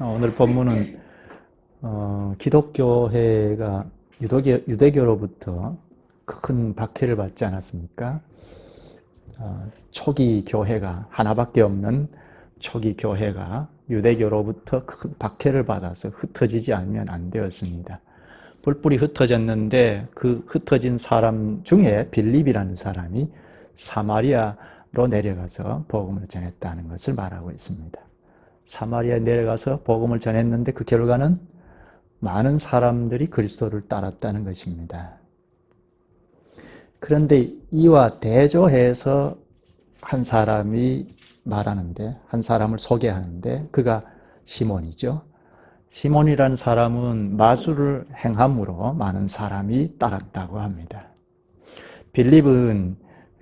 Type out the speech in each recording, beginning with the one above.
오늘 본문은 기독교회가 유대교로부터 큰 박해를 받지 않았습니까? 초기 교회가 하나밖에 없는 초기 교회가 유대교로부터 큰 박해를 받아서 흩어지지 않으면 안 되었습니다. 뿔뿔이 흩어졌는데 그 흩어진 사람 중에 빌립이라는 사람이 사마리아로 내려가서 복음을 전했다는 것을 말하고 있습니다. 사마리아에 내려가서 복음을 전했는데 그 결과는 많은 사람들이 그리스도를 따랐다는 것입니다. 그런데 이와 대조해서 한 사람이 말하는데, 한 사람을 소개하는데 그가 시몬이죠. 시몬이라는 사람은 마술을 행함으로 많은 사람이 따랐다고 합니다. 빌립은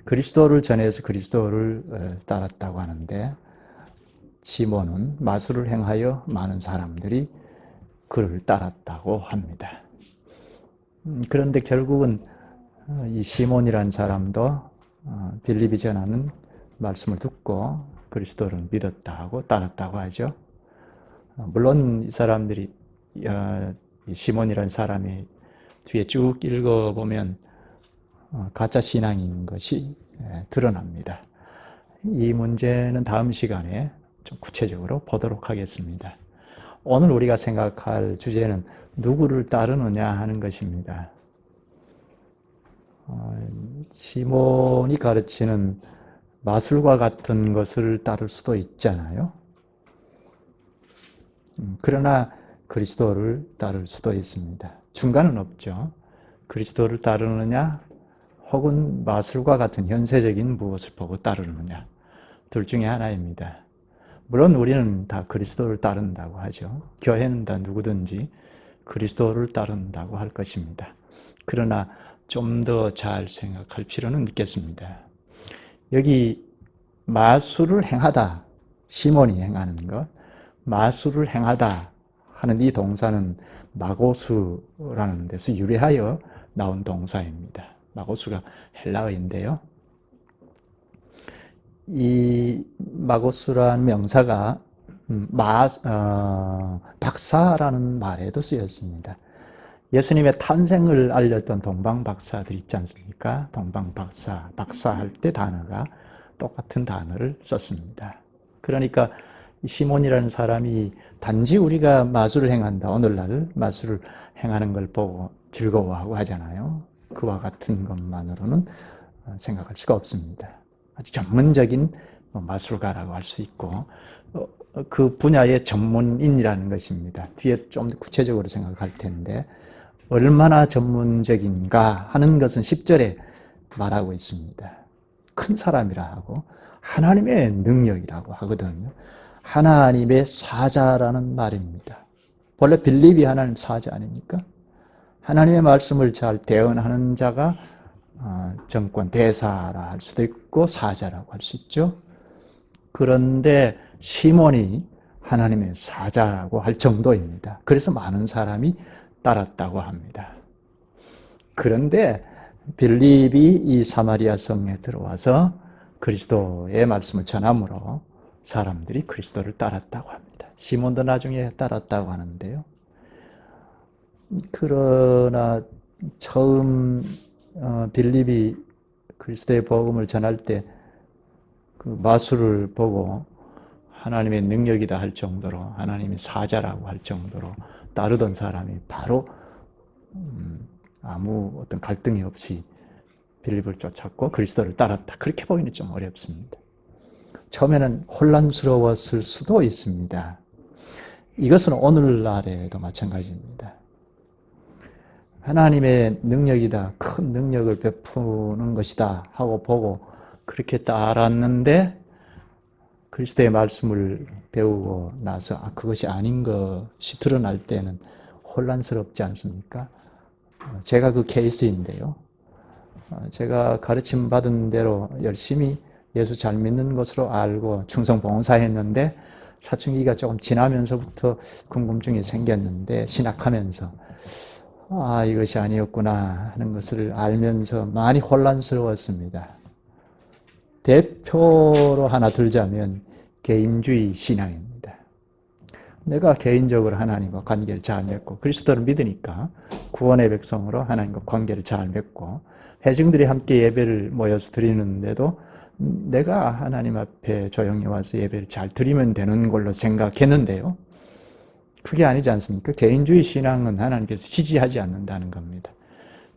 그리스도를 전해서 그리스도를 따랐다고 하는데, 시몬은 마술을 행하여 많은 사람들이 그를 따랐다고 합니다. 그런데 결국은 이 시몬이라는 사람도 빌립이 전하는 말씀을 듣고 그리스도를 믿었다고 따랐다고 하죠. 물론 이 사람들이 시몬이라는 사람이 뒤에 쭉 읽어보면 가짜 신앙인 것이 드러납니다. 이 문제는 다음 시간에 좀 구체적으로 보도록 하겠습니다. 오늘 우리가 생각할 주제는 누구를 따르느냐 하는 것입니다. 시몬이 가르치는 마술과 같은 것을 따를 수도 있잖아요. 그러나 그리스도를 따를 수도 있습니다. 중간은 없죠. 그리스도를 따르느냐 혹은 마술과 같은 현세적인 무엇을 보고 따르느냐, 둘 중에 하나입니다. 물론 우리는 다 그리스도를 따른다고 하죠. 교회는 다 누구든지 그리스도를 따른다고 할 것입니다. 그러나 좀 더 잘 생각할 필요는 있겠습니다. 여기 마술을 행하다, 시몬이 행하는 것, 마술을 행하다 하는 이 동사는 마고수라는 데서 유래하여 나온 동사입니다. 마고수가 헬라어인데요. 이 마고스라는 명사가 박사라는 말에도 쓰였습니다. 예수님의 탄생을 알렸던 동방박사들 있지 않습니까? 동방박사, 박사할 때 단어가 똑같은 단어를 썼습니다. 그러니까 시몬이라는 사람이 단지 우리가 마술을 행한다, 오늘날 마술을 행하는 걸 보고 즐거워하고 하잖아요. 그와 같은 것만으로는 생각할 수가 없습니다. 아주 전문적인 마술가라고 할 수 있고 그 분야의 전문인이라는 것입니다. 뒤에 좀 구체적으로 생각할 텐데 얼마나 전문적인가 하는 것은 10절에 말하고 있습니다. 큰 사람이라 하고 하나님의 능력이라고 하거든요. 하나님의 사자라는 말입니다. 원래 빌립이 하나님 사자 아닙니까? 하나님의 말씀을 잘 대언하는 자가 정권 대사라 할 수도 있고 사자라고 할 수 있죠. 그런데 시몬이 하나님의 사자라고 할 정도입니다. 그래서 많은 사람이 따랐다고 합니다. 그런데 빌립이 이 사마리아 성에 들어와서 그리스도의 말씀을 전함으로 사람들이 그리스도를 따랐다고 합니다. 시몬도 나중에 따랐다고 하는데요. 그러나 처음 빌립이 그리스도의 복음을 전할 때 그 마술을 보고 하나님의 능력이다 할 정도로, 하나님의 사자라고 할 정도로 따르던 사람이 바로 아무 어떤 갈등이 없이 빌립을 쫓았고 그리스도를 따랐다. 그렇게 보기는 좀 어렵습니다. 처음에는 혼란스러웠을 수도 있습니다. 이것은 오늘날에도 마찬가지입니다. 하나님의 능력이다, 큰 능력을 베푸는 것이다 하고 보고 그렇게 따랐는데 그리스도의 말씀을 배우고 나서 그것이 아닌 것이 드러날 때는 혼란스럽지 않습니까? 제가 그 케이스인데요. 제가 가르침 받은 대로 열심히 예수 잘 믿는 것으로 알고 충성봉사했는데 사춘기가 조금 지나면서부터 궁금증이 생겼는데 신학하면서 이것이 아니었구나 하는 것을 알면서 많이 혼란스러웠습니다. 대표로 하나 들자면 개인주의 신앙입니다. 내가 개인적으로 하나님과 관계를 잘 맺고 그리스도를 믿으니까 구원의 백성으로 하나님과 관계를 잘 맺고 회중들이 함께 예배를 모여서 드리는데도 내가 하나님 앞에 조용히 와서 예배를 잘 드리면 되는 걸로 생각했는데요. 그게 아니지 않습니까? 개인주의 신앙은 하나님께서 지지하지 않는다는 겁니다.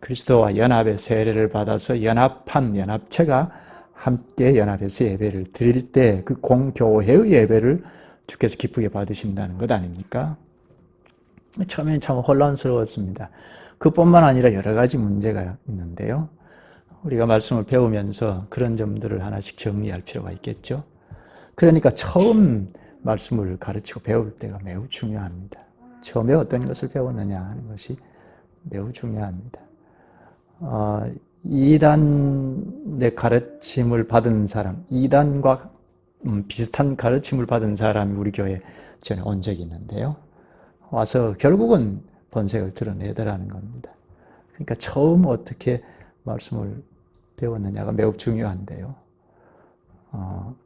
그리스도와 연합의 세례를 받아서 연합한 연합체가 함께 연합해서 예배를 드릴 때 그 공교회의 예배를 주께서 기쁘게 받으신다는 것 아닙니까? 처음엔 참 혼란스러웠습니다. 그뿐만 아니라 여러 가지 문제가 있는데요. 우리가 말씀을 배우면서 그런 점들을 하나씩 정리할 필요가 있겠죠. 그러니까 처음 말씀을 가르치고 배울 때가 매우 중요합니다. 처음에 어떤 것을 배웠느냐 하는 것이 매우 중요합니다. 이단의 가르침을 받은 사람, 이단과 비슷한 가르침을 받은 사람이 우리 교회에 전에 온 적이 있는데요. 와서 결국은 본색을 드러내더라는 겁니다. 그러니까 처음 어떻게 말씀을 배웠느냐가 매우 중요한데요.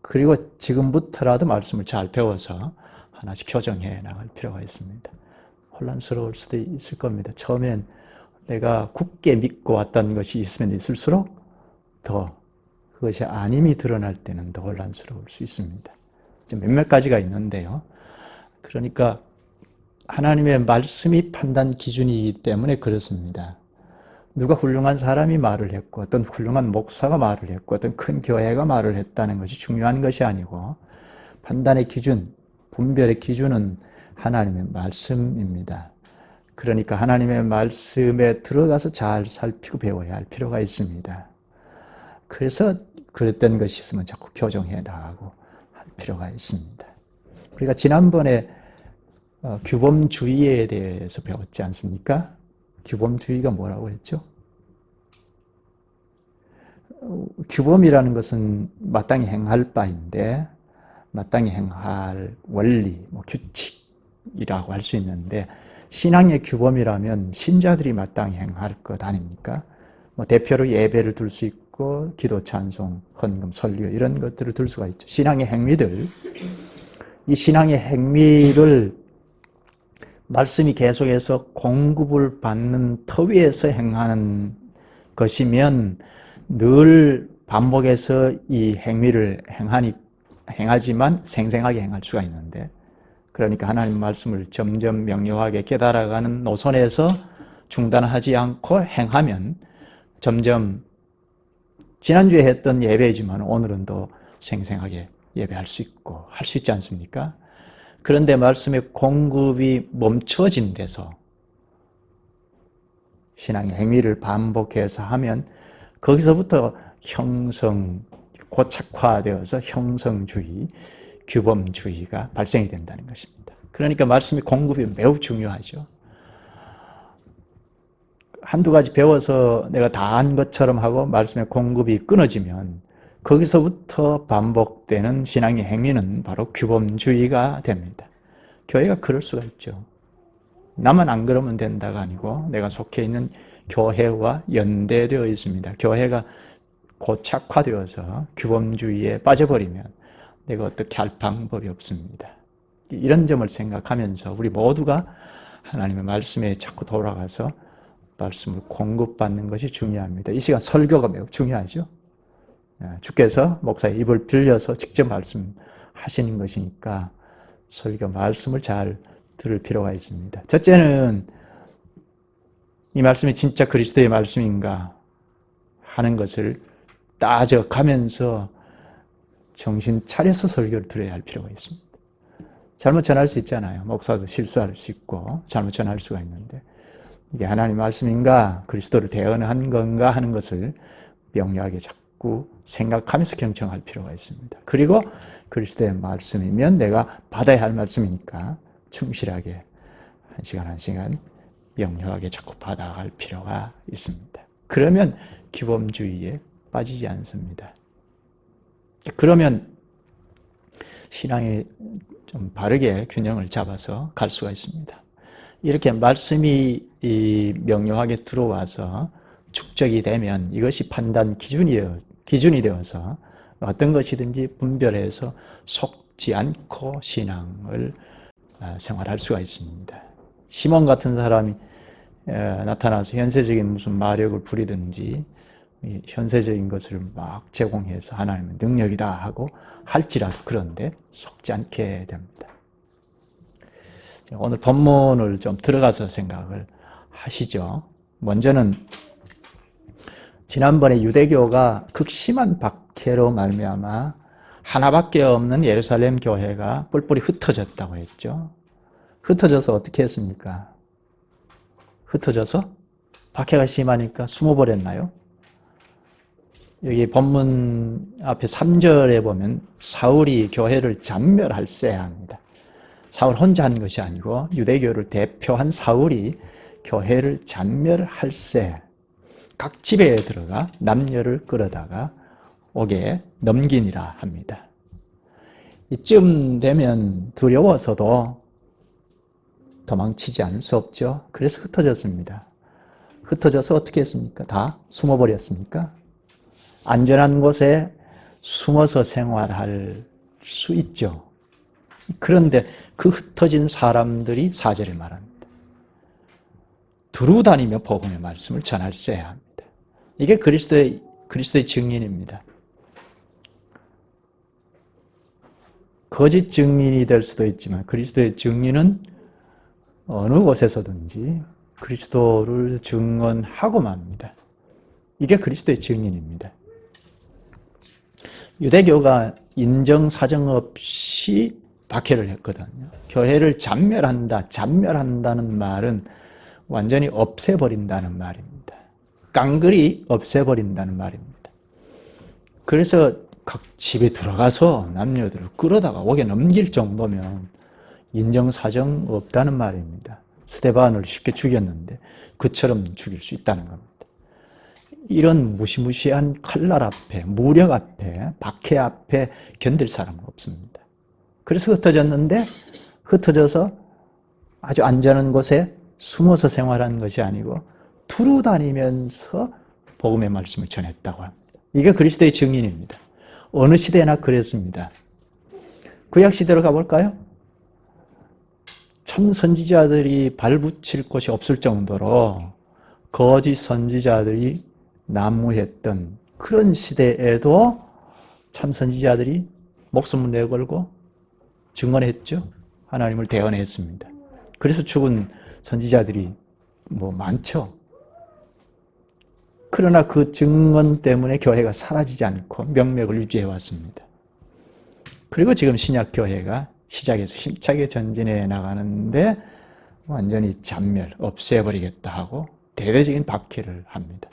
그리고 지금부터라도 말씀을 잘 배워서 하나씩 교정해 나갈 필요가 있습니다. 혼란스러울 수도 있을 겁니다. 처음엔 내가 굳게 믿고 왔던 것이 있으면 있을수록 더 그것이 아님이 드러날 때는 더 혼란스러울 수 있습니다. 몇몇 가지가 있는데요. 그러니까 하나님의 말씀이 판단 기준이기 때문에 그렇습니다. 누가 훌륭한 사람이 말을 했고 어떤 훌륭한 목사가 말을 했고 어떤 큰 교회가 말을 했다는 것이 중요한 것이 아니고 판단의 기준, 분별의 기준은 하나님의 말씀입니다. 그러니까 하나님의 말씀에 들어가서 잘 살피고 배워야 할 필요가 있습니다. 그래서 그랬던 것이 있으면 자꾸 교정해 나가고 할 필요가 있습니다. 우리가 지난번에 규범주의에 대해서 배웠지 않습니까? 규범주의가 뭐라고 했죠? 규범이라는 것은 마땅히 행할 바인데 마땅히 행할 원리, 규칙이라고 할 수 있는데 신앙의 규범이라면 신자들이 마땅히 행할 것 아닙니까? 대표로 예배를 둘 수 있고 기도, 찬송, 헌금, 설교 이런 것들을 둘 수가 있죠. 신앙의 행위들, 이 신앙의 행위를 말씀이 계속해서 공급을 받는 터 위에서 행하는 것이면 늘 반복해서 이 행위를 행하지만 생생하게 행할 수가 있는데 그러니까 하나님 말씀을 점점 명료하게 깨달아가는 노선에서 중단하지 않고 행하면 점점 지난주에 했던 예배지만 오늘은 더 생생하게 예배할 수 있고 할 수 있지 않습니까? 그런데 말씀의 공급이 멈춰진 데서 신앙의 행위를 반복해서 하면 거기서부터 고착화되어서 형성주의, 규범주의가 발생이 된다는 것입니다. 그러니까 말씀의 공급이 매우 중요하죠. 한두 가지 배워서 내가 다 한 것처럼 하고 말씀의 공급이 끊어지면 거기서부터 반복되는 신앙의 행위는 바로 규범주의가 됩니다. 교회가 그럴 수가 있죠. 나만 안 그러면 된다가 아니고 내가 속해 있는 교회와 연대되어 있습니다. 교회가 고착화되어서 규범주의에 빠져버리면 내가 어떻게 할 방법이 없습니다. 이런 점을 생각하면서 우리 모두가 하나님의 말씀에 자꾸 돌아가서 말씀을 공급받는 것이 중요합니다. 이 시간 설교가 매우 중요하죠. 주께서 목사의 입을 들려서 직접 말씀하시는 것이니까 설교 말씀을 잘 들을 필요가 있습니다. 첫째는 이 말씀이 진짜 그리스도의 말씀인가 하는 것을 따져가면서 정신 차려서 설교를 들어야 할 필요가 있습니다. 잘못 전할 수 있잖아요. 목사도 실수할 수 있고 잘못 전할 수가 있는데 이게 하나님 말씀인가 그리스도를 대언한 건가 하는 것을 명료하게 자꾸 생각하면서 경청할 필요가 있습니다. 그리고 그리스도의 말씀이면 내가 받아야 할 말씀이니까 충실하게 한 시간 한 시간 명료하게 자꾸 받아갈 필요가 있습니다. 그러면 규범주의에 빠지지 않습니다. 그러면 신앙이 좀 바르게 균형을 잡아서 갈 수가 있습니다. 이렇게 말씀이 명료하게 들어와서 축적이 되면 이것이 판단 기준이 되어서 어떤 것이든지 분별해서 속지 않고 신앙을 생활할 수가 있습니다. 시몬 같은 사람이 나타나서 현세적인 무슨 마력을 부리든지 현세적인 것을 막 제공해서 하나님의 능력이다 하고 할지라도 그런데 속지 않게 됩니다. 오늘 본문을 좀 들어가서 생각을 하시죠. 먼저는 지난번에 유대교가 극심한 박해로 말미암아 하나밖에 없는 예루살렘 교회가 뿔뿔이 흩어졌다고 했죠. 흩어져서 어떻게 했습니까? 흩어져서 박해가 심하니까 숨어버렸나요? 여기 본문 앞에 3절에 보면 사울이 교회를 잔멸할세 합니다. 사울 혼자 한 것이 아니고 유대교를 대표한 사울이 교회를 잔멸할세, 각 집에 들어가 남녀를 끌어다가 옥에 넘기니라 합니다. 이쯤 되면 두려워서도 도망치지 않을 수 없죠. 그래서 흩어졌습니다. 흩어져서 어떻게 했습니까? 다 숨어버렸습니까? 안전한 곳에 숨어서 생활할 수 있죠. 그런데 그 흩어진 사람들이 4절에 말합니다. 두루 다니며 복음의 말씀을 전할세야 합니다. 이게 그리스도의 증인입니다. 거짓 증인이 될 수도 있지만 그리스도의 증인은 어느 곳에서든지 그리스도를 증언하고 맙니다. 이게 그리스도의 증인입니다. 유대교가 인정사정 없이 박해를 했거든요. 교회를 잔멸한다는 말은 완전히 없애버린다는 말입니다. 깡그리 없애버린다는 말입니다. 그래서 각 집에 들어가서 남녀들을 끌어다가 옥에 넘길 정도면 인정사정 없다는 말입니다. 스데반을 쉽게 죽였는데 그처럼 죽일 수 있다는 겁니다. 이런 무시무시한 칼날 앞에, 무력 앞에, 박해 앞에 견딜 사람은 없습니다. 그래서 흩어졌는데 흩어져서 아주 안전한 곳에 숨어서 생활하는 것이 아니고 두루 다니면서 복음의 말씀을 전했다고 합니다. 이게 그리스도의 증인입니다. 어느 시대나 그랬습니다. 구약 시대로 가볼까요? 참 선지자들이 발붙일 곳이 없을 정도로 거짓 선지자들이 난무했던 그런 시대에도 참 선지자들이 목숨을 내걸고 증언했죠. 하나님을 대언했습니다. 그래서 죽은 선지자들이 많죠. 그러나 그 증언 때문에 교회가 사라지지 않고 명맥을 유지해 왔습니다. 그리고 지금 신약 교회가 시작해서 힘차게 전진해 나가는데 완전히 잔멸, 없애버리겠다 하고 대대적인 박해를 합니다.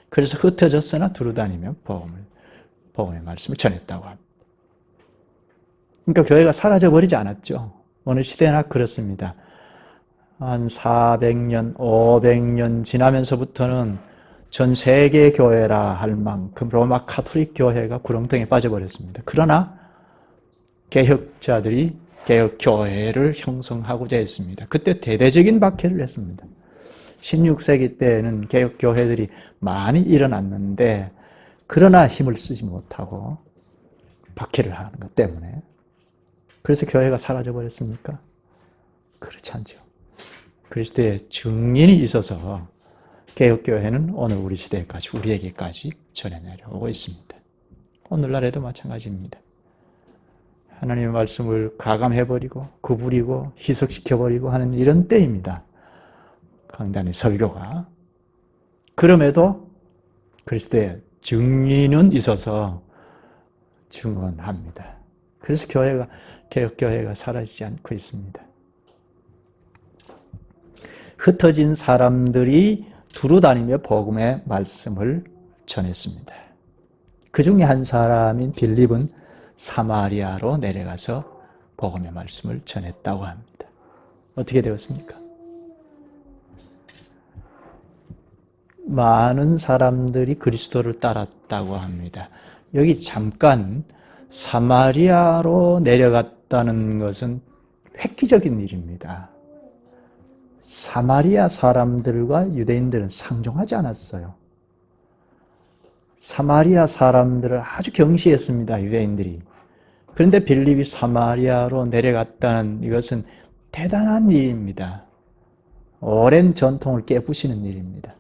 그래서 흩어졌으나 두루다니며 복음의 말씀을 전했다고 합니다. 그러니까 교회가 사라져버리지 않았죠. 어느 시대나 그렇습니다. 한 400년, 500년 지나면서부터는 전 세계 교회라 할 만큼 로마 카톨릭 교회가 구렁텅이에 빠져버렸습니다. 그러나 개혁자들이 개혁교회를 형성하고자 했습니다. 그때 대대적인 박해를 했습니다. 16세기 때에는 개혁교회들이 많이 일어났는데 그러나 힘을 쓰지 못하고 박해를 하는 것 때문에 그래서 교회가 사라져버렸습니까? 그렇지 않죠. 그리스도의 증인이 있어서 개혁교회는 오늘 우리 시대까지 우리에게까지 전해 내려오고 있습니다. 오늘날에도 마찬가지입니다. 하나님의 말씀을 가감해버리고 구부리고 희석시켜버리고 하는 이런 때입니다. 강단의 설교가. 그럼에도 그리스도의 증인은 있어서 증언합니다. 그래서 개혁교회가 사라지지 않고 있습니다. 흩어진 사람들이 두루다니며 복음의 말씀을 전했습니다. 그 중에 한 사람인 빌립은 사마리아로 내려가서 복음의 말씀을 전했다고 합니다. 어떻게 되었습니까? 많은 사람들이 그리스도를 따랐다고 합니다. 여기 잠깐 사마리아로 내려갔다는 것은 획기적인 일입니다. 사마리아 사람들과 유대인들은 상종하지 않았어요. 사마리아 사람들을 아주 경시했습니다. 유대인들이. 그런데 빌립이 사마리아로 내려갔다는 이것은 대단한 일입니다. 오랜 전통을 깨부시는 일입니다.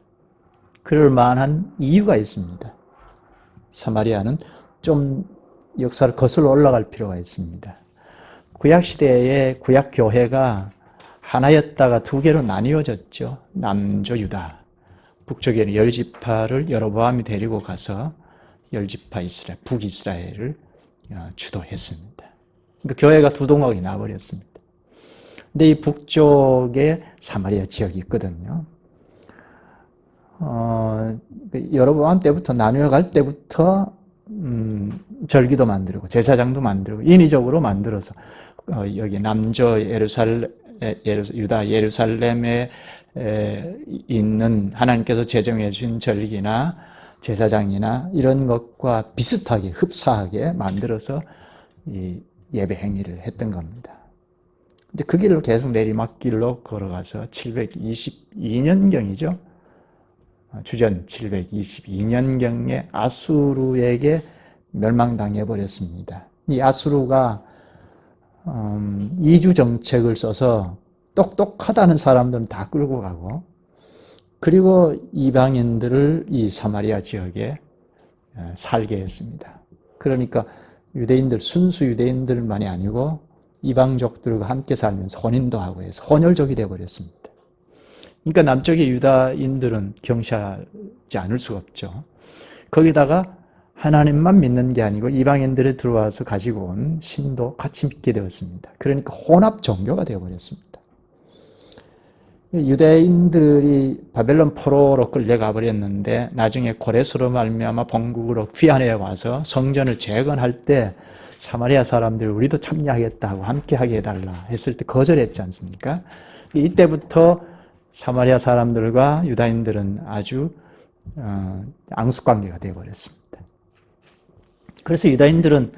그럴 만한 이유가 있습니다. 사마리아는 좀 역사를 거슬러 올라갈 필요가 있습니다. 구약시대에 구약교회가 하나였다가 두 개로 나뉘어졌죠. 남조 유다, 북쪽에는 10지파를 여로보암이 데리고 가서 10지파 이스라엘, 북이스라엘을 주도했습니다. 그러니까 교회가 두 동학이 나버렸습니다. 근데 이 북쪽에 사마리아 지역이 있거든요. 여로보암 때부터 나뉘어 갈 때부터 절기도 만들고 제사장도 만들고 인위적으로 만들어서 여기 남조 유다 예루살렘에 있는 하나님께서 제정해 주신 절기나 제사장이나 이런 것과 비슷하게 흡사하게 만들어서 이 예배 행위를 했던 겁니다. 근데 그 길로 계속 내리막길로 걸어가서 722년경이죠. 주전 722년경에 아수르에게 멸망당해 버렸습니다. 이 아수르가 이주 정책을 써서 똑똑하다는 사람들은 다 끌고 가고, 그리고 이방인들을 이 사마리아 지역에 살게 했습니다. 그러니까 유대인들, 순수 유대인들만이 아니고 이방족들과 함께 살면서 혼인도 하고 해서 혼혈족이 되어버렸습니다. 그러니까 남쪽의 유다인들은 경시하지 않을 수가 없죠. 거기다가 하나님만 믿는 게 아니고 이방인들이 들어와서 가지고 온 신도 같이 믿게 되었습니다. 그러니까 혼합 종교가 되어버렸습니다. 유대인들이 바벨론 포로로 끌려가 버렸는데 나중에 고레스로 말미암아 본국으로 귀환해 와서 성전을 재건할 때 사마리아 사람들 우리도 참여하겠다고 함께하게 해달라 했을 때 거절했지 않습니까? 이때부터 사마리아 사람들과 유다인들은 아주 앙숙관계가 되어버렸습니다. 그래서 유다인들은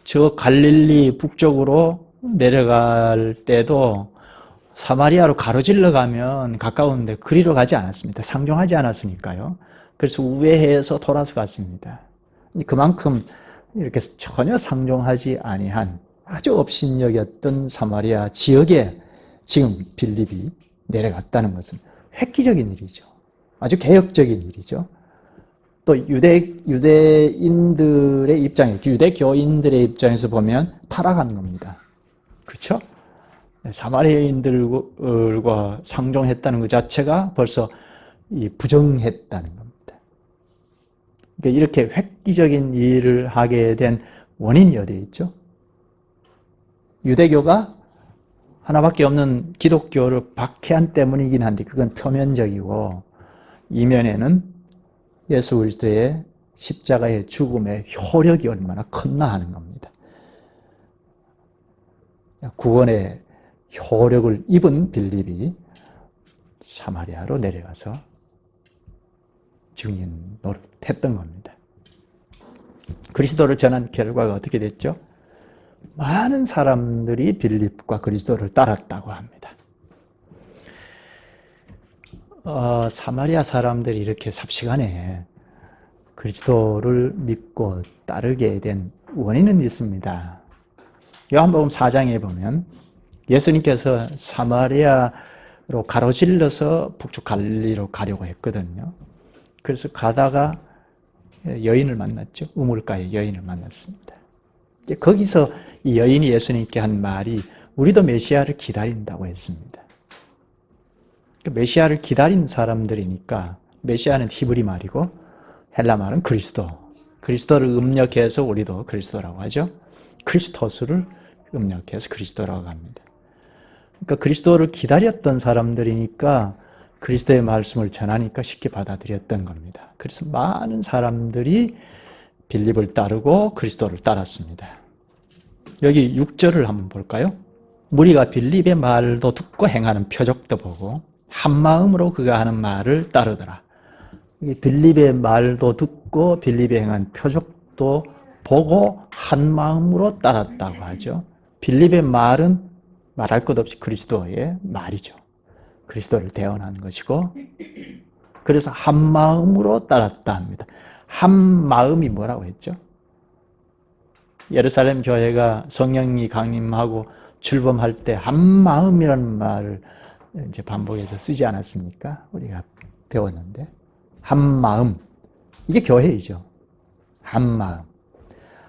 저 갈릴리 북쪽으로 내려갈 때도 사마리아로 가로질러 가면 가까운데 그리로 가지 않았습니다. 상종하지 않았으니까요. 그래서 우회해서 돌아서 갔습니다. 그만큼 이렇게 전혀 상종하지 아니한 아주 업신여겼던 사마리아 지역에 지금 빌립이 내려갔다는 것은 획기적인 일이죠. 아주 개혁적인 일이죠. 또 유대인들의 입장에, 유대교인들의 입장에서 보면 타락한 겁니다. 그렇죠? 사마리아인들과 상종했다는 것 자체가 벌써 부정했다는 겁니다. 그러니까 이렇게 획기적인 일을 하게 된 원인이 어디에 있죠? 유대교가 하나밖에 없는 기독교를 박해한 때문이긴 한데 그건 표면적이고 이면에는 예수 그리스도의 십자가의 죽음의 효력이 얼마나 컸나 하는 겁니다. 구원의 효력을 입은 빌립이 사마리아로 내려가서 증인 노릇했던 겁니다. 그리스도를 전한 결과가 어떻게 됐죠? 많은 사람들이 빌립과 그리스도를 따랐다고 합니다. 사마리아 사람들이 이렇게 삽시간에 그리스도를 믿고 따르게 된 원인은 있습니다. 요한복음 4장에 보면 예수님께서 사마리아로 가로질러서 북쪽 갈릴리로 가려고 했거든요. 그래서 가다가 여인을 만났죠. 우물가에 여인을 만났습니다. 이제 거기서 이 여인이 예수님께 한 말이 우리도 메시아를 기다린다고 했습니다. 메시아를 기다린 사람들이니까 메시아는 히브리 말이고 헬라 말은 그리스도. 그리스도를 음력해서 우리도 그리스도라고 하죠. 크리스토스를 음력해서 그리스도라고 합니다. 그러니까 그리스도를 기다렸던 사람들이니까 그리스도의 말씀을 전하니까 쉽게 받아들였던 겁니다. 그래서 많은 사람들이 빌립을 따르고 그리스도를 따랐습니다. 여기 6절을 한번 볼까요? 무리가 빌립의 말도 듣고 행하는 표적도 보고 한 마음으로 그가 하는 말을 따르더라. 빌립의 말도 듣고 빌립이 행한 표적도 보고 한 마음으로 따랐다고 하죠. 빌립의 말은 말할 것 없이 그리스도의 말이죠. 그리스도를 대언한 것이고 그래서 한 마음으로 따랐다 합니다. 한 마음이 뭐라고 했죠? 예루살렘 교회가 성령이 강림하고 출범할 때 한마음이라는 말을 이제 반복해서 쓰지 않았습니까? 우리가 배웠는데 한마음, 이게 교회이죠. 한마음,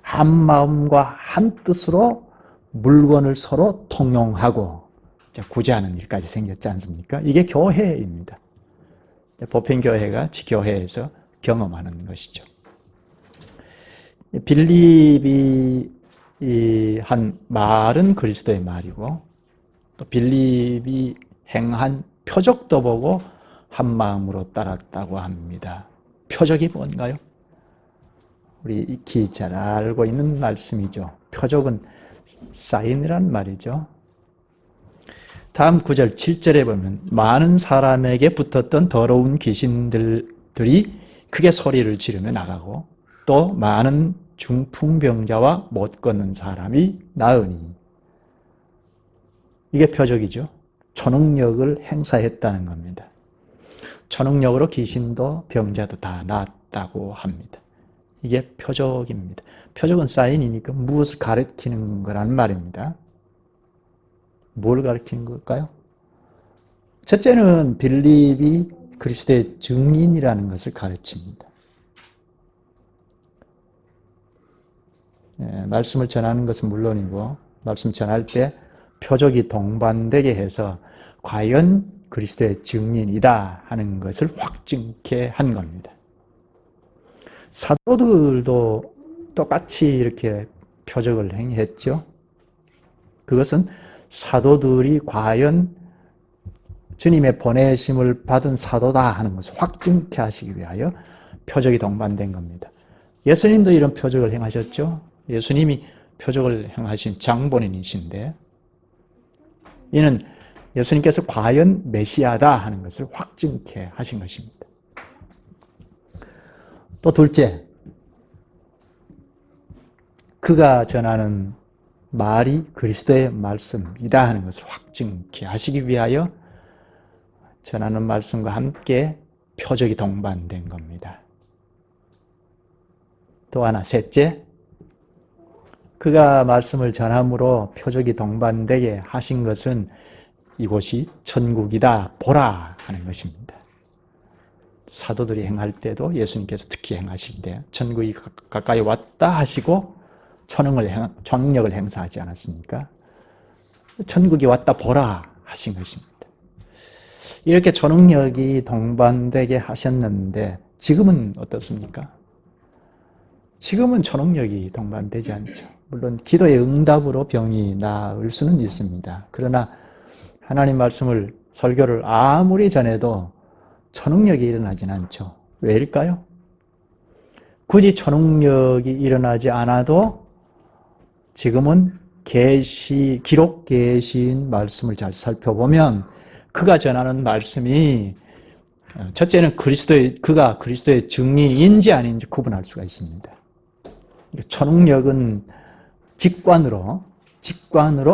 한마음과 한뜻으로 물건을 서로 통용하고 구제하는 일까지 생겼지 않습니까? 이게 교회입니다. 보편교회가 지교회에서 경험하는 것이죠. 빌립이 한 말은 그리스도의 말이고, 또 빌립이 행한 표적도 보고 한 마음으로 따랐다고 합니다. 표적이 뭔가요? 우리 익히 잘 알고 있는 말씀이죠. 표적은 사인이란 말이죠. 다음 9절 7절에 보면 많은 사람에게 붙었던 더러운 귀신들이 크게 소리를 지르며 나가고 또 많은 중풍병자와 못 걷는 사람이 나으니, 이게 표적이죠. 초능력을 행사했다는 겁니다. 초능력으로 귀신도 병자도 다 나았다고 합니다. 이게 표적입니다. 표적은 사인이니까 무엇을 가리키는 거란 말입니다. 뭘 가리키는 걸까요? 첫째는 빌립이 그리스도의 증인이라는 것을 가르칩니다. 말씀을 전하는 것은 물론이고, 말씀 전할 때 표적이 동반되게 해서 과연 그리스도의 증인이다 하는 것을 확증케 한 겁니다. 사도들도 똑같이 이렇게 표적을 행했죠. 그것은 사도들이 과연 주님의 보내심을 받은 사도다 하는 것을 확증케 하시기 위하여 표적이 동반된 겁니다. 예수님도 이런 표적을 행하셨죠. 예수님이 표적을 행하신 장본인이신데, 이는 예수님께서 과연 메시아다 하는 것을 확증케 하신 것입니다. 또 둘째, 그가 전하는 말이 그리스도의 말씀이다 하는 것을 확증케 하시기 위하여 전하는 말씀과 함께 표적이 동반된 겁니다. 또 하나, 셋째, 그가 말씀을 전함으로 표적이 동반되게 하신 것은 이곳이 천국이다 보라 하는 것입니다. 사도들이 행할 때도 예수님께서 특히 행하실 때 천국이 가까이 왔다 하시고 초능력을 행사하지 않았습니까? 천국이 왔다 보라 하신 것입니다. 이렇게 초능력이 동반되게 하셨는데 지금은 어떻습니까? 지금은 초능력이 동반되지 않죠. 물론 기도의 응답으로 병이 나을 수는 있습니다. 그러나 하나님 말씀을, 설교를 아무리 전해도 초능력이 일어나진 않죠. 왜일까요? 굳이 초능력이 일어나지 않아도 지금은 기록 계시인 말씀을 잘 살펴보면 그가 전하는 말씀이 첫째는 그가 그리스도의 증인인지 아닌지 구분할 수가 있습니다. 초능력은 직관으로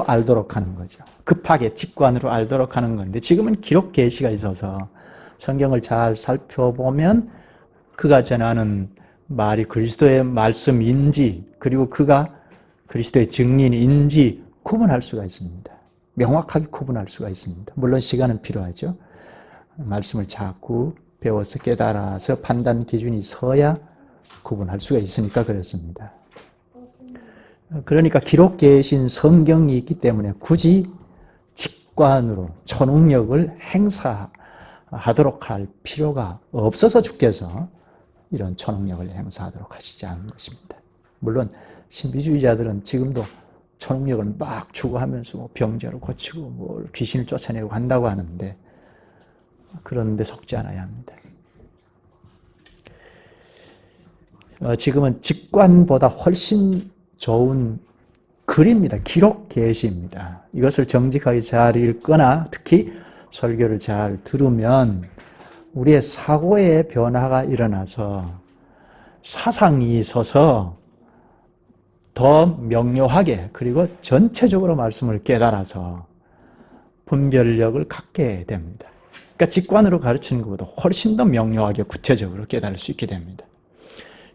알도록 하는 거죠. 급하게 직관으로 알도록 하는 건데, 지금은 기록 계시가 있어서 성경을 잘 살펴보면 그가 전하는 말이 그리스도의 말씀인지, 그리고 그가 그리스도의 증인인지 구분할 수가 있습니다. 명확하게 구분할 수가 있습니다. 물론 시간은 필요하죠. 말씀을 자꾸 배워서 깨달아서 판단 기준이 서야 구분할 수가 있으니까 그렇습니다. 그러니까 기록 계신 성경이 있기 때문에 굳이 직관으로 초능력을 행사하도록 할 필요가 없어서 주께서 이런 초능력을 행사하도록 하시지 않은 것입니다. 물론 신비주의자들은 지금도 초능력을 막 추구하면서 병자를 고치고 귀신을 쫓아내고 한다고 하는데, 그런데 속지 않아야 합니다. 지금은 직관보다 훨씬 좋은 글입니다. 기록 계시입니다. 이것을 정직하게 잘 읽거나 특히 설교를 잘 들으면 우리의 사고의 변화가 일어나서 사상이 서서 더 명료하게, 그리고 전체적으로 말씀을 깨달아서 분별력을 갖게 됩니다. 그러니까 직관으로 가르치는 것보다 훨씬 더 명료하게 구체적으로 깨달을 수 있게 됩니다.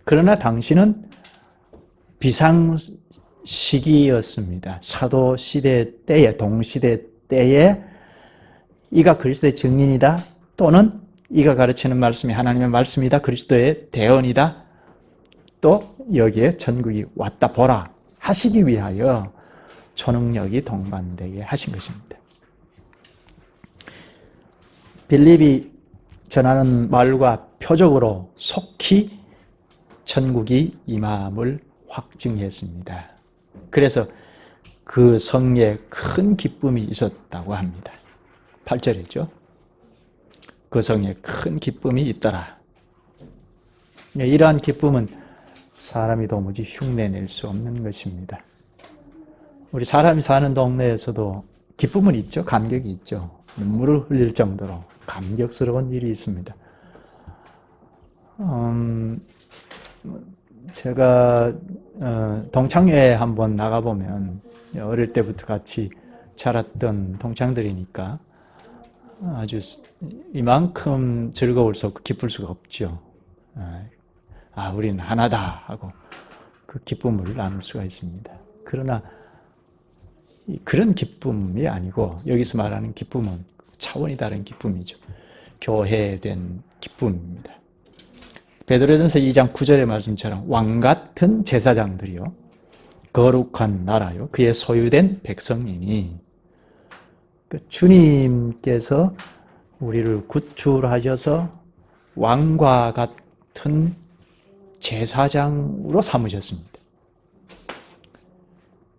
그러나 당신은 시기였습니다. 사도 시대 때에, 동시대 때에 이가 그리스도의 증인이다, 또는 이가 가르치는 말씀이 하나님의 말씀이다, 그리스도의 대언이다, 또 여기에 천국이 왔다 보라 하시기 위하여 초능력이 동반되게 하신 것입니다. 빌립이 전하는 말과 표적으로 속히 천국이 임함을 확증했습니다. 그래서 그 성에 큰 기쁨이 있었다고 합니다. 8절이죠. 그 성에 큰 기쁨이 있더라. 이러한 기쁨은 사람이 도무지 흉내낼 수 없는 것입니다. 우리 사람이 사는 동네에서도 기쁨은 있죠. 감격이 있죠. 눈물을 흘릴 정도로 감격스러운 일이 있습니다. 제가 동창회에 한번 나가보면 어릴 때부터 같이 자랐던 동창들이니까 아주 이만큼 즐거울 수 없고 기쁠 수가 없죠. 우리는 하나다 하고 그 기쁨을 나눌 수가 있습니다. 그러나 그런 기쁨이 아니고 여기서 말하는 기쁨은 차원이 다른 기쁨이죠. 교회된 기쁨입니다. 베드로전서 2장 9절의 말씀처럼 왕 같은 제사장들이요 거룩한 나라요 그의 소유된 백성이니, 주님께서 우리를 구출하셔서 왕과 같은 제사장으로 삼으셨습니다.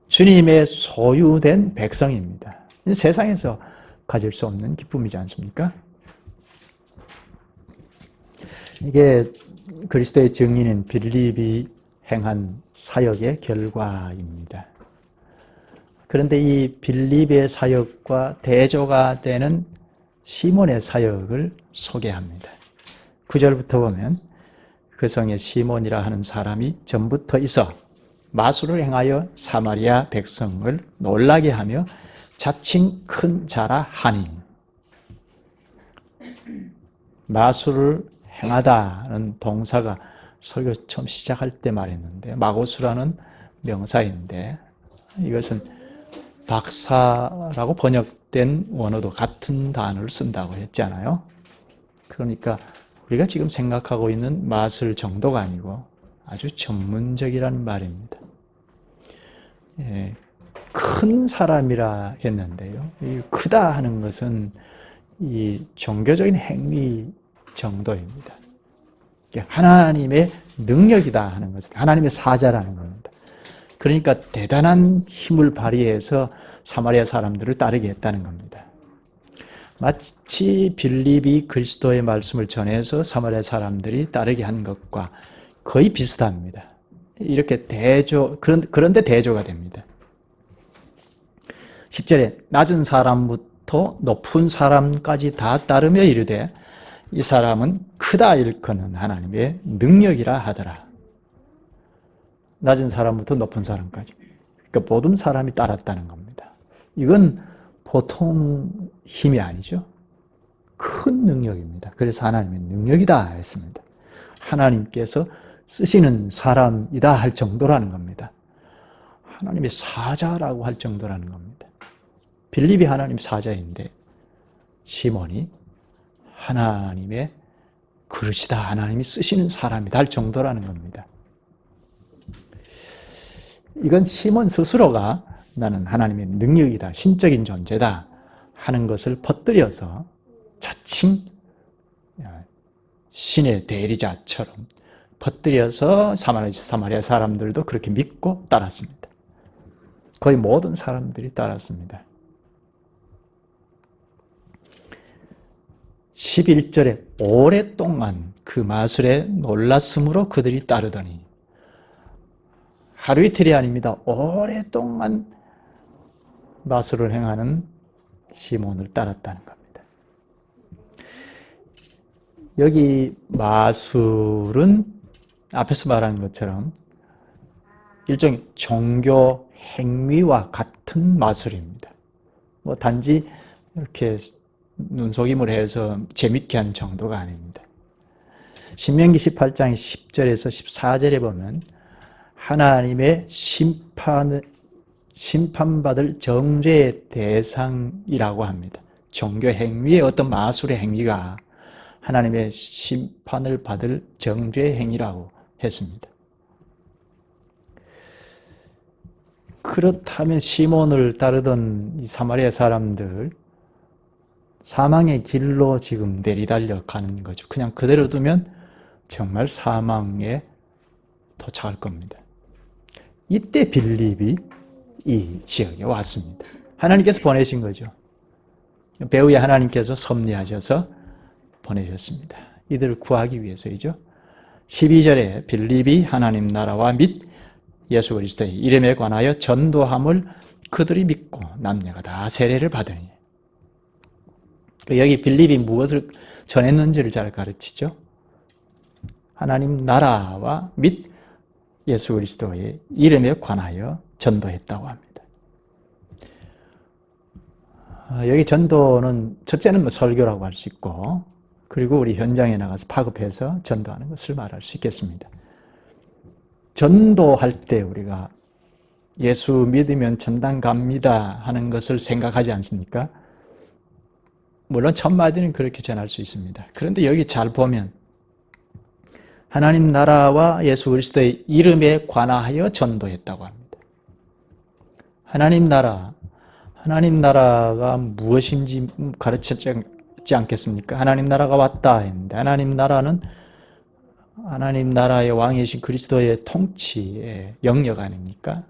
주님의 소유된 백성입니다. 세상에서 가질 수 없는 기쁨이지 않습니까? 이게 그리스도의 증인인 빌립이 행한 사역의 결과입니다. 그런데 이 빌립의 사역과 대조가 되는 시몬의 사역을 소개합니다. 9절부터 보면 그 성에 시몬이라 하는 사람이 전부터 있어 마술을 행하여 사마리아 백성을 놀라게 하며 자칭 큰 자라 하니. 마술을 행하다는 동사가 설교 처음 시작할 때 말했는데, 마고수라는 명사인데 이것은 박사라고 번역된 원어도 같은 단어를 쓴다고 했잖아요. 그러니까 우리가 지금 생각하고 있는 마술 정도가 아니고 아주 전문적이라는 말입니다. 큰 사람이라 했는데요. 이 크다 하는 것은 이 종교적인 행위 정도입니다. 하나님의 능력이다 하는 것은 하나님의 사자라는 겁니다. 그러니까 대단한 힘을 발휘해서 사마리아 사람들을 따르게 했다는 겁니다. 마치 빌립이 그리스도의 말씀을 전해서 사마리아 사람들이 따르게 한 것과 거의 비슷합니다. 이렇게 그런데 대조가 됩니다. 10절에 낮은 사람부터 높은 사람까지 다 따르며 이르되 이 사람은 크다 일컫는 하나님의 능력이라 하더라. 낮은 사람부터 높은 사람까지. 그러니까 모든 사람이 따랐다는 겁니다. 이건 보통 힘이 아니죠. 큰 능력입니다. 그래서 하나님의 능력이다 했습니다. 하나님께서 쓰시는 사람이다 할 정도라는 겁니다. 하나님의 사자라고 할 정도라는 겁니다. 빌립이 하나님 사자인데 시몬이 하나님의 그릇이다, 하나님이 쓰시는 사람이다 할 정도라는 겁니다. 이건 시몬 스스로가 나는 하나님의 능력이다, 신적인 존재다 하는 것을 퍼뜨려서 자칭 신의 대리자처럼 퍼뜨려서 사마리아 사람들도 그렇게 믿고 따랐습니다. 거의 모든 사람들이 따랐습니다. 11절에 오랫동안 그 마술에 놀랐으므로 그들이 따르더니, 하루 이틀이 아닙니다. 오랫동안 마술을 행하는 시몬을 따랐다는 겁니다. 여기 마술은 앞에서 말한 것처럼 일종의 종교 행위와 같은 마술입니다. 단지 이렇게 눈속임을 해서 재밌게 하는 정도가 아닙니다. 신명기 18장 10절에서 14절에 보면 하나님의 심판받을 정죄의 대상이라고 합니다. 종교 행위의 어떤 마술의 행위가 하나님의 심판을 받을 정죄의 행위라고 했습니다. 그렇다면 시몬을 따르던 이 사마리아 사람들, 사망의 길로 지금 내리달려 가는 거죠. 그냥 그대로 두면 정말 사망에 도착할 겁니다. 이때 빌립이 이 지역에 왔습니다. 하나님께서 보내신 거죠. 배후에 하나님께서 섭리하셔서 보내셨습니다. 이들을 구하기 위해서이죠. 12절에 빌립이 하나님 나라와 및 예수 그리스도의 이름에 관하여 전도함을 그들이 믿고 남녀가 다 세례를 받으니. 여기 빌립이 무엇을 전했는지를 잘 가르치죠. 하나님 나라와 및 예수 그리스도의 이름에 관하여 전도했다고 합니다. 여기 전도는 첫째는 설교라고 할 수 있고, 그리고 우리 현장에 나가서 파급해서 전도하는 것을 말할 수 있겠습니다. 전도할 때 우리가 예수 믿으면 천당 갑니다 하는 것을 생각하지 않습니까? 물론 첫 마디는 그렇게 전할 수 있습니다. 그런데 여기 잘 보면 하나님 나라와 예수 그리스도의 이름에 관하여 전도했다고 합니다. 하나님 나라가 무엇인지 가르쳤지 않겠습니까? 하나님 나라가 왔다 했는데, 하나님 나라는 하나님 나라의 왕이신 그리스도의 통치의 영역 아닙니까?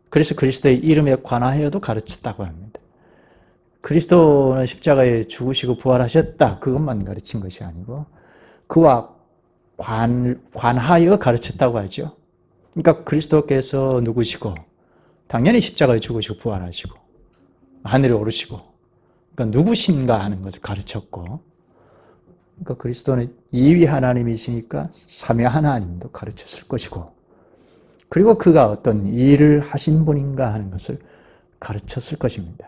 그래서 그리스도의 이름에 관하여도 가르쳤다고 합니다. 그리스도는 십자가에 죽으시고 부활하셨다, 그것만 가르친 것이 아니고 그와 관하여 가르쳤다고 하죠. 그러니까 그리스도께서 누구시고, 당연히 십자가에 죽으시고 부활하시고 하늘에 오르시고, 그러니까 누구신가 하는 것을 가르쳤고, 그러니까 그리스도는 이위 하나님이시니까 삼위 하나님도 가르쳤을 것이고, 그리고 그가 어떤 일을 하신 분인가 하는 것을 가르쳤을 것입니다.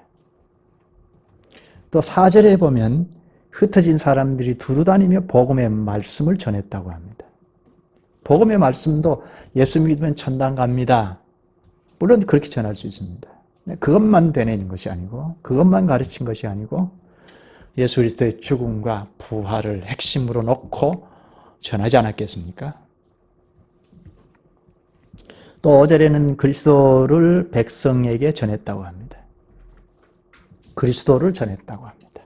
또 4절에 보면 흩어진 사람들이 두루다니며 복음의 말씀을 전했다고 합니다. 복음의 말씀도 예수 믿으면 천당 갑니다, 물론 그렇게 전할 수 있습니다. 그것만 되뇌는 것이 아니고, 그것만 가르친 것이 아니고, 예수 그리스도의 죽음과 부활을 핵심으로 놓고 전하지 않았겠습니까? 또 5절에는 그리스도를 백성에게 전했다고 합니다. 그리스도를 전했다고 합니다.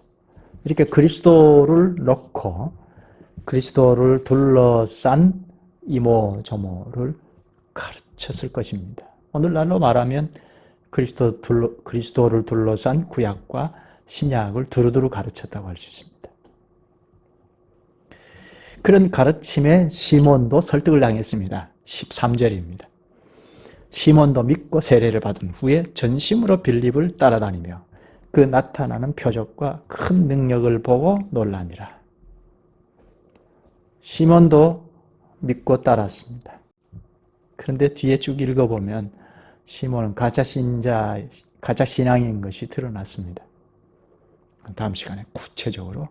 이렇게 그리스도를 놓고 그리스도를 둘러싼 이모저모를 가르쳤을 것입니다. 오늘날로 말하면 그리스도를 둘러싼 구약과 신약을 두루두루 가르쳤다고 할 수 있습니다. 그런 가르침에 시몬도 설득을 당했습니다. 13절입니다. 시몬도 믿고 세례를 받은 후에 전심으로 빌립을 따라다니며 그 나타나는 표적과 큰 능력을 보고 놀라니라. 시몬도 믿고 따랐습니다. 그런데 뒤에 쭉 읽어보면 시몬은 가짜 신앙인 것이 드러났습니다. 다음 시간에 구체적으로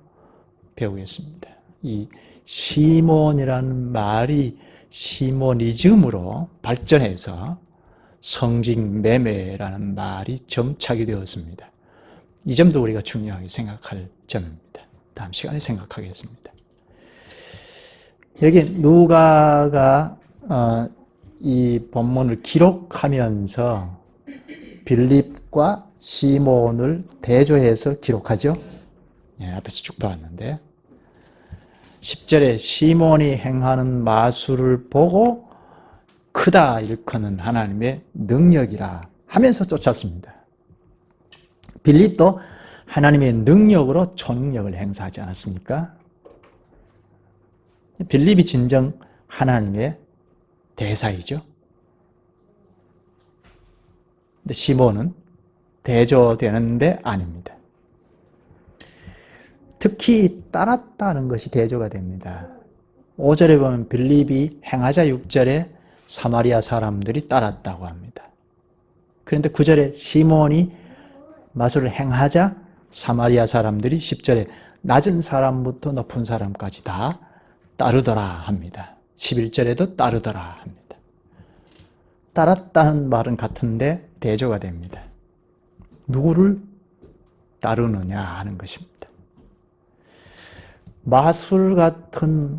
배우겠습니다. 이 시몬이라는 말이 시모니즘으로 발전해서 성직매매라는 말이 점착이 되었습니다. 이 점도 우리가 중요하게 생각할 점입니다. 다음 시간에 생각하겠습니다. 여기 누가가 이 본문을 기록하면서 빌립과 시몬을 대조해서 기록하죠. 앞에서 쭉 봐왔는데 10절에 시몬이 행하는 마술을 보고 크다 일컫는 하나님의 능력이라 하면서 쫓았습니다. 빌립도 하나님의 능력으로 총력을 행사하지 않았습니까? 빌립이 진정 하나님의 대사이죠. 근데 시몬은 대조되는데 아닙니다. 특히 따랐다는 것이 대조가 됩니다. 5절에 보면 빌립이 행하자 6절에 사마리아 사람들이 따랐다고 합니다. 그런데 9절에 시몬이 마술을 행하자 사마리아 사람들이 10절에 낮은 사람부터 높은 사람까지 다 따르더라 합니다. 11절에도 따르더라 합니다. 따랐다는 말은 같은데 대조가 됩니다. 누구를 따르느냐 하는 것입니다. 마술 같은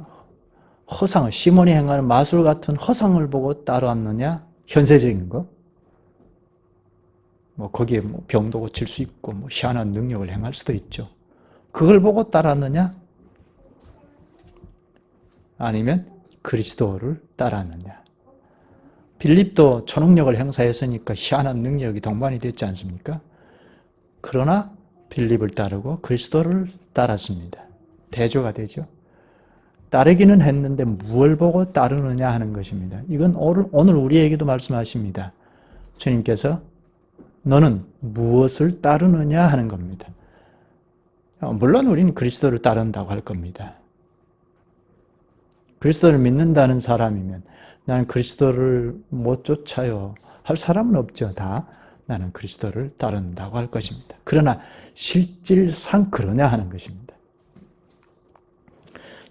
허상을, 시몬이 행하는 마술 같은 허상을 보고 따라왔느냐? 현세적인 거. 거기에 병도 고칠 수 있고, 희한한 능력을 행할 수도 있죠. 그걸 보고 따랐느냐? 아니면 그리스도를 따랐느냐? 빌립도 초능력을 행사했으니까 희한한 능력이 동반이 됐지 않습니까? 그러나 빌립을 따르고 그리스도를 따랐습니다. 대조가 되죠. 따르기는 했는데 무엇을 보고 따르느냐 하는 것입니다. 이건 오늘 우리에게도 말씀하십니다. 주님께서 너는 무엇을 따르느냐 하는 겁니다. 물론 우리는 그리스도를 따른다고 할 겁니다. 그리스도를 믿는다는 사람이면 나는 그리스도를 못 쫓아요 할 사람은 없죠. 다 나는 그리스도를 따른다고 할 것입니다. 그러나 실질상 그러냐 하는 것입니다.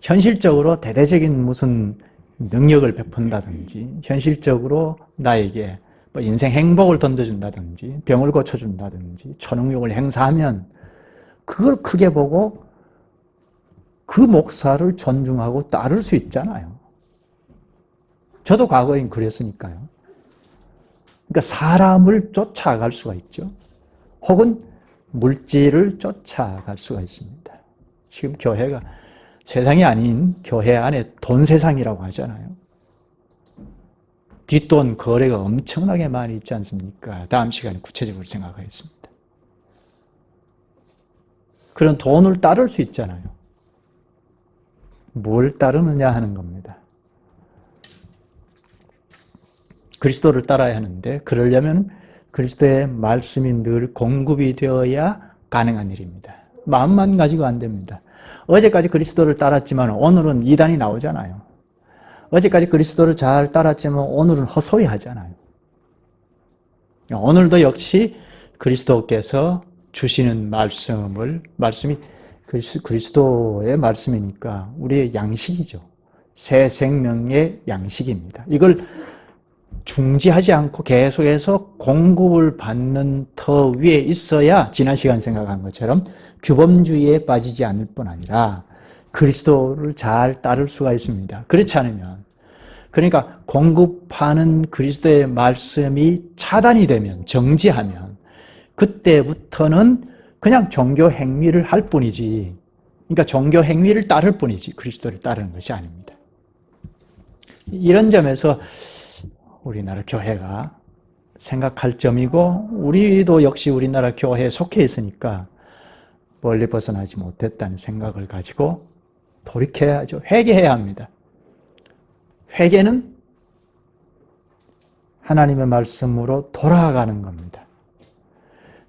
현실적으로 대대적인 무슨 능력을 베푼다든지, 현실적으로 나에게 인생 행복을 던져준다든지, 병을 고쳐준다든지, 초능력을 행사하면 그걸 크게 보고 그 목사를 존중하고 따를 수 있잖아요. 저도 과거엔 그랬으니까요. 그러니까 사람을 쫓아갈 수가 있죠. 혹은 물질을 쫓아갈 수가 있습니다. 지금 교회가 세상이 아닌 교회 안에 돈 세상이라고 하잖아요. 뒷돈 거래가 엄청나게 많이 있지 않습니까? 다음 시간에 구체적으로 생각하겠습니다. 그런 돈을 따를 수 있잖아요. 뭘 따르느냐 하는 겁니다. 그리스도를 따라야 하는데 그러려면 그리스도의 말씀이 늘 공급이 되어야 가능한 일입니다. 마음만 가지고 안 됩니다. 어제까지 그리스도를 따랐지만 오늘은 이단이 나오잖아요. 어제까지 그리스도를 잘 따랐지만 오늘은 헛소리 하잖아요. 오늘도 역시 그리스도께서 주시는 말씀이 그리스도의 말씀이니까 우리의 양식이죠. 새 생명의 양식입니다. 이걸 중지하지 않고 계속해서 공급을 받는 터 위에 있어야 지난 시간 생각한 것처럼 규범주의에 빠지지 않을 뿐 아니라 그리스도를 잘 따를 수가 있습니다. 그렇지 않으면, 그러니까 공급하는 그리스도의 말씀이 차단이 되면, 정지하면 그때부터는 그냥 종교 행위를 할 뿐이지, 그러니까 종교 행위를 따를 뿐이지 그리스도를 따르는 것이 아닙니다. 이런 점에서 우리나라 교회가 생각할 점이고, 우리도 역시 우리나라 교회에 속해 있으니까 멀리 벗어나지 못했다는 생각을 가지고 돌이켜야죠. 회개해야 합니다. 회개는 하나님의 말씀으로 돌아가는 겁니다.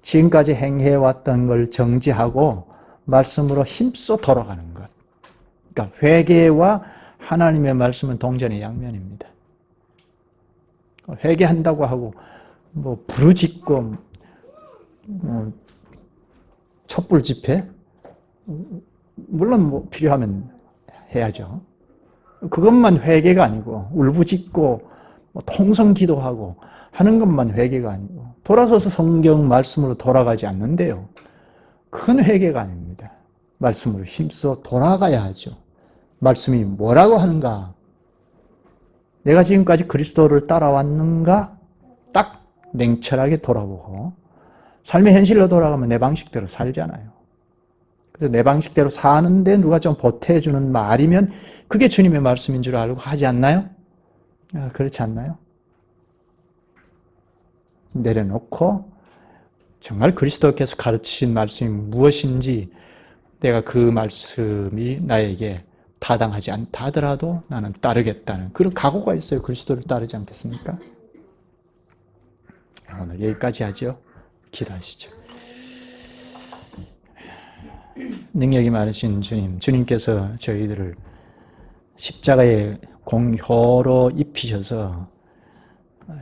지금까지 행해왔던 걸 정지하고 말씀으로 힘써 돌아가는 것. 그러니까 회개와 하나님의 말씀은 동전의 양면입니다. 회개한다고 하고 부르짖고 촛불 집회, 물론 필요하면 해야죠. 그것만 회개가 아니고 울부짖고 통성 기도하고 하는 것만 회개가 아니고 돌아서서 성경 말씀으로 돌아가지 않는데요. 큰 회개가 아닙니다. 말씀으로 힘써 돌아가야 하죠. 말씀이 뭐라고 하는가? 내가 지금까지 그리스도를 따라왔는가? 딱 냉철하게 돌아보고 삶의 현실로 돌아가면 내 방식대로 살잖아요. 그래서 내 방식대로 사는데 누가 좀 보태주는 말이면 그게 주님의 말씀인 줄 알고 하지 않나요? 그렇지 않나요? 내려놓고 정말 그리스도께서 가르치신 말씀이 무엇인지, 내가 그 말씀이 나에게 타당하지 않다 하더라도 나는 따르겠다는 그런 각오가 있어요. 그리스도를 따르지 않겠습니까? 오늘 여기까지 하죠. 기도하시죠. 능력이 많으신 주님, 주님께서 저희들을 십자가의 공효로 입히셔서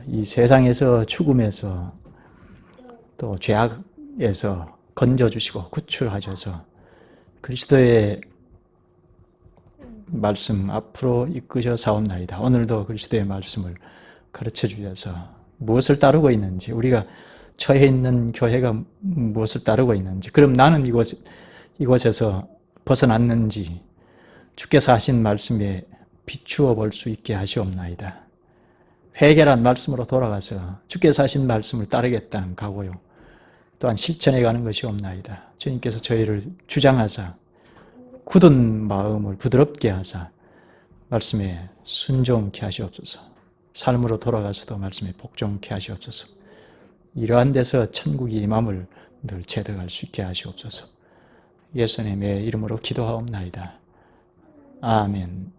이 세상에서 죽음에서 또 죄악에서 건져주시고 구출하셔서 그리스도의 말씀 앞으로 이끄셔 사옵나이다. 오늘도 그리스도의 말씀을 가르쳐 주셔서 무엇을 따르고 있는지, 우리가 처해 있는 교회가 무엇을 따르고 있는지, 그럼 나는 이곳에서 벗어났는지 주께서 하신 말씀에 비추어 볼 수 있게 하시옵나이다. 회개란 말씀으로 돌아가서 주께서 하신 말씀을 따르겠다는 각오요, 또한 실천해 가는 것이 없나이다. 주님께서 저희를 주장하사 굳은 마음을 부드럽게 하사 말씀에 순종케 하시옵소서. 삶으로 돌아가서도 말씀에 복종케 하시옵소서. 이러한 데서 천국이 임함을 늘 체득할 수 있게 하시옵소서. 예수님의 이름으로 기도하옵나이다. 아멘.